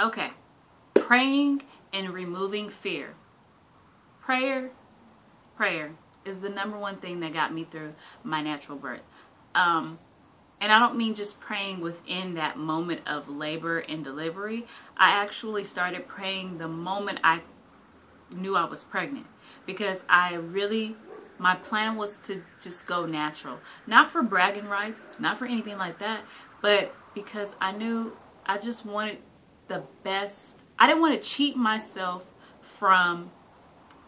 Okay, praying and removing fear. Prayer is the number one thing that got me through my natural birth. And I don't mean just praying within that moment of labor and delivery. I actually started praying the moment I knew I was pregnant, because my plan was to just go natural. Not for bragging rights, not for anything like that, but because I knew I just wanted the best. I didn't want to cheat myself from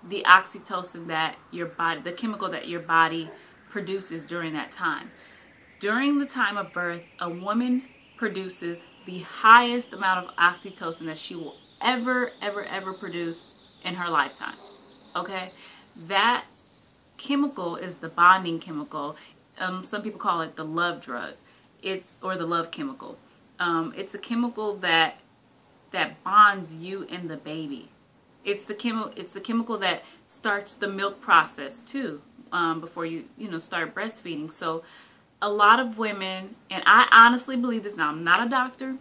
the oxytocin that your body, the chemical that your body produces during that time. During the time of birth, a woman produces the highest amount of oxytocin that she will ever produce in her lifetime. Okay? That chemical is the bonding chemical. Some people call it the love drug. Or the love chemical. It's a chemical that bonds you and the baby. It's the chemical that starts the milk process too, before you start breastfeeding. So a lot of women, and I honestly believe this now, I'm not a doctor,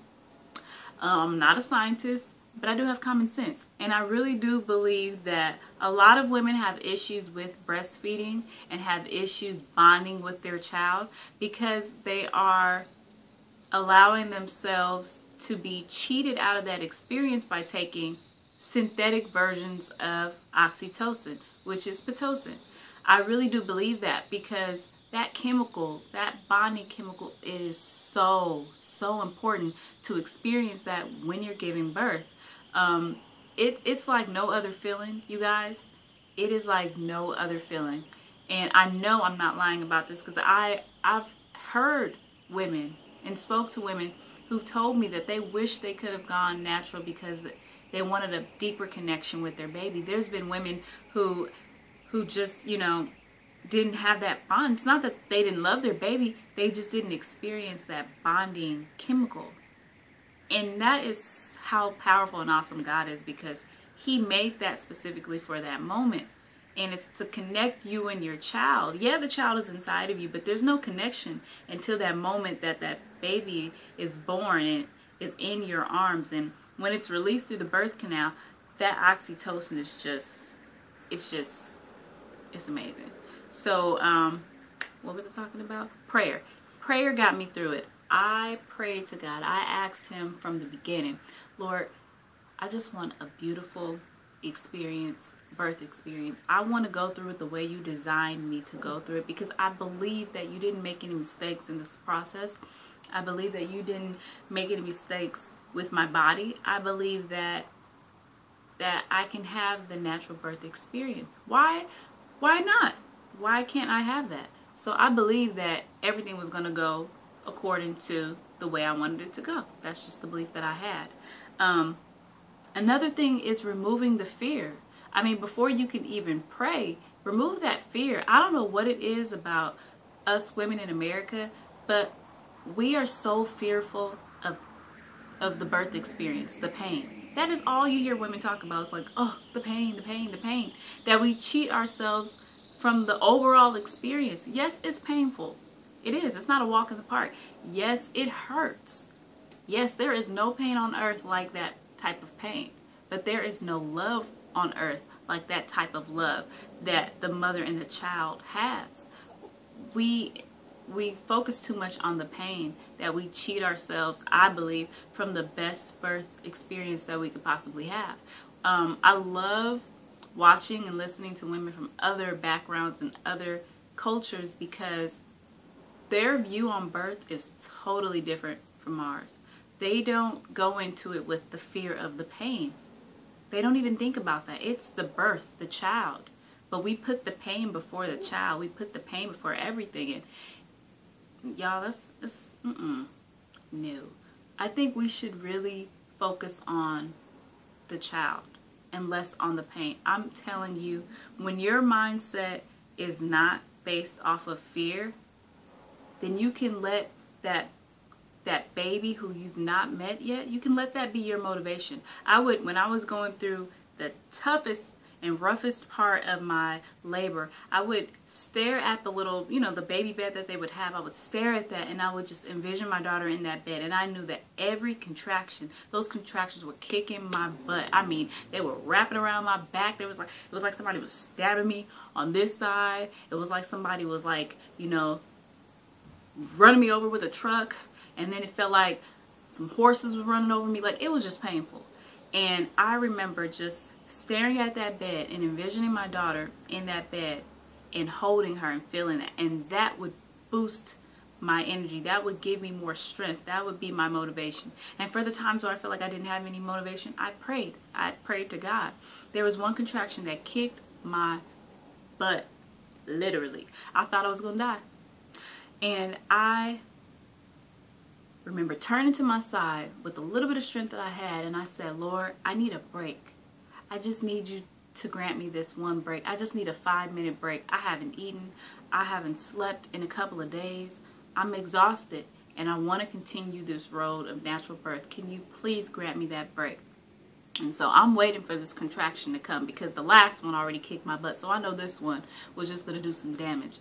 I'm not a scientist, but I do have common sense. And I really do believe that a lot of women have issues with breastfeeding and have issues bonding with their child because they are allowing themselves to be cheated out of that experience by taking synthetic versions of oxytocin, which is Pitocin. I really do believe that, because that chemical, that bonding chemical, is so important to experience that when you're giving birth. It's like no other feeling, you guys. It is like no other feeling. And I know I'm not lying about this, because I've heard women and spoke to women who told me that they wish they could have gone natural because they wanted a deeper connection with their baby. There's been women who just, didn't have that bond. It's not that they didn't love their baby, they just didn't experience that bonding chemical. And that is how powerful and awesome God is, because He made that specifically for that moment. And it's to connect you and your child. Yeah, the child is inside of you, but there's no connection until that moment that baby is born and is in your arms. And when it's released through the birth canal, that oxytocin is it's amazing. So, what was I talking about? Prayer. Prayer got me through it. I prayed to God. I asked Him from the beginning, Lord, I just want a beautiful experience, birth experience. I want to go through it the way you designed me to go through it, because I believe that you didn't make any mistakes in this process. I believe that you didn't make any mistakes with my body. I believe that I can have the natural birth experience. Why not? Why can't I have that? So I believe that everything was going to go according to the way I wanted it to go. That's just the belief that I had. Another thing is removing the fear. I mean, before you can even pray, remove that fear. I don't know what it is about us women in America, but we are so fearful of the birth experience, the pain. That is all you hear women talk about. It's like, oh, the pain, the pain, the pain. That we cheat ourselves from the overall experience. Yes, it's painful. It is. It's not a walk in the park. Yes, it hurts. Yes, there is no pain on earth like that type of pain. But there is no love on earth like that type of love that the mother and the child has. We focus too much on the pain that we cheat ourselves, I believe, from the best birth experience that we could possibly have. I love watching and listening to women from other backgrounds and other cultures, because their view on birth is totally different from ours. They don't go into it with the fear of the pain. They don't even think about that. It's the birth, the child. But we put the pain before the child. We put the pain before everything. And y'all, that's no. I think we should really focus on the child and less on the pain. I'm telling you, when your mindset is not based off of fear, then you can let that baby who you've not met yet, you can let that be your motivation. When I was going through the toughest and roughest part of my labor, I would stare at the little, you know, the baby bed that they would have. I would stare at that, and I would just envision my daughter in that bed. And I knew that every contraction, those contractions were kicking my butt. I mean, they were wrapping around my back. It was like somebody was stabbing me on this side. It was like somebody was like, you know, running me over with a truck. And then it felt like some horses were running over me. Like, it was just painful. And I remember just staring at that bed and envisioning my daughter in that bed and holding her and feeling that. And that would boost my energy. That would give me more strength. That would be my motivation. And for the times where I felt like I didn't have any motivation, I prayed. I prayed to God. There was one contraction that kicked my butt, literally. I thought I was going to die. And I remember turning to my side with a little bit of strength that I had, and I said, Lord, I need a break. I just need you to grant me this one break. I just need a 5-minute break. I haven't eaten. I haven't slept in a couple of days. I'm exhausted, and I want to continue this road of natural birth. Can you please grant me that break? And so I'm waiting for this contraction to come, because the last one already kicked my butt. So I know this one was just going to do some damage.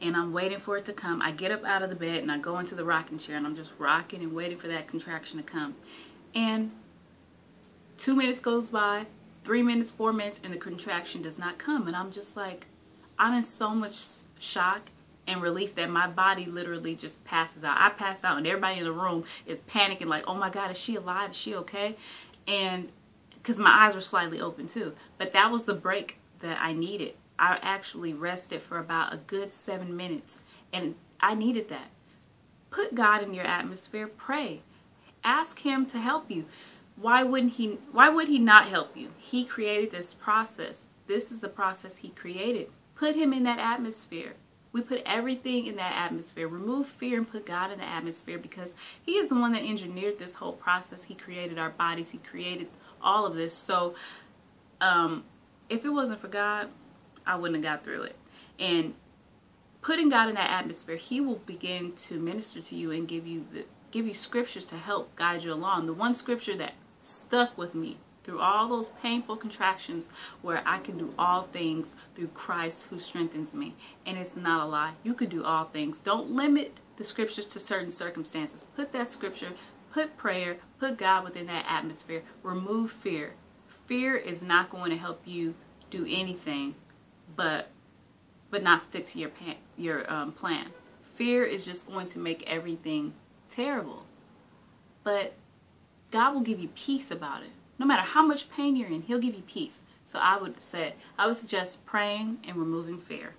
And I'm waiting for it to come. I get up out of the bed and I go into the rocking chair, and I'm just rocking and waiting for that contraction to come. And 2 minutes goes by, 3 minutes, 4 minutes, and the contraction does not come. And I'm just like, I'm in so much shock and relief that my body literally just passes out. I pass out, and everybody in the room is panicking like, oh my God, is she alive? Is she okay? And because my eyes were slightly open too. But that was the break that I needed. I actually rested for about a good 7 minutes, and I needed that. Put God in your atmosphere. Pray. Ask Him to help you. Why would He not help you? He created this process. This is the process He created. Put Him in that atmosphere. We put everything in that atmosphere. Remove fear and put God in the atmosphere, because He is the one that engineered this whole process. He created our bodies. He created all of this. So if it wasn't for God, I wouldn't have got through it. And putting God in that atmosphere, He will begin to minister to you and give you scriptures to help guide you along. The one scripture that stuck with me through all those painful contractions, where I can do all things through Christ who strengthens me. And it's not a lie. You can do all things. Don't limit the scriptures to certain circumstances. Put that scripture, put prayer, put God within that atmosphere. Remove fear. Fear is not going to help you do anything but not stick to your plan. Fear is just going to make everything terrible. But God will give you peace about it. No matter how much pain you're in, He'll give you peace. So I would suggest praying and removing fear.